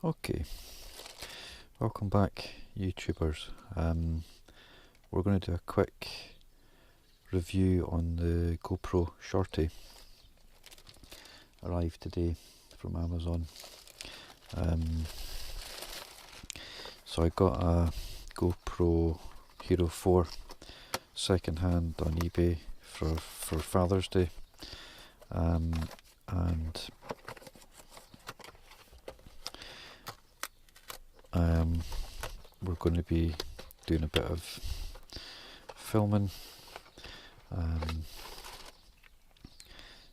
Okay, welcome back YouTubers. We're going to do a quick review on the Go Pro Shorty. Arrived today from Amazon. So I got a Go Pro Hero 4 second hand on eBay for Father's Day, and we're going to be doing a bit of filming.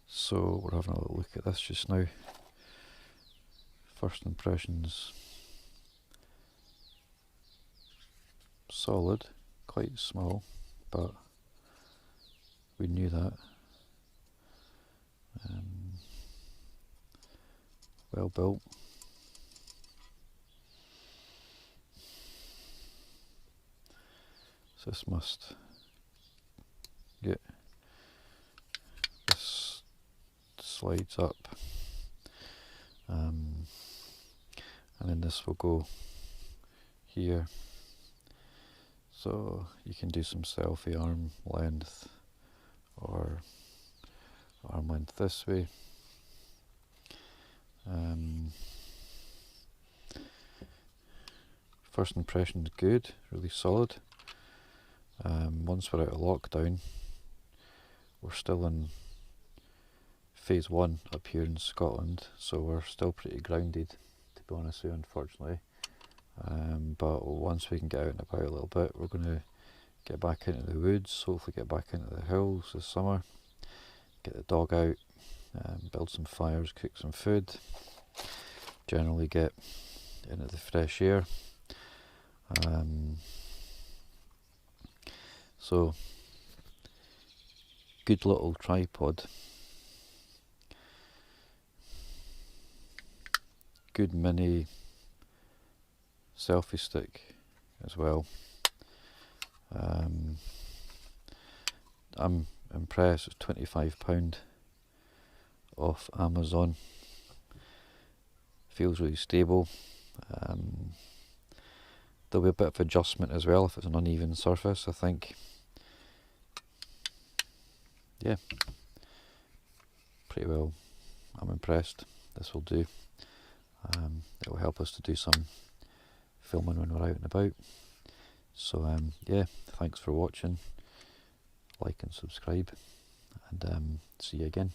So we're having a little look at this just now. First impressions, solid, quite small, but we knew that. Well built. So this must get, this slides up, and then this will go here, so you can do some selfie arm length or arm length this way. First impression is good, really solid. Once we're out of lockdown, we're still in phase 1 up here in Scotland, so we're still pretty grounded, to be honest with you, unfortunately. But once we can get out and about a little bit, we're going to get back into the woods, hopefully get back into the hills this summer, get the dog out, build some fires, cook some food, generally get into the fresh air. So, good little tripod, good mini selfie stick as well. I'm impressed. It's £25 off Amazon. Feels really stable. There'll be a bit of adjustment as well if it's an uneven surface, I think. Yeah, pretty well. I'm impressed. This will do. It will help us to do some filming when we're out and about. So yeah, thanks for watching. Like and subscribe, and see you again.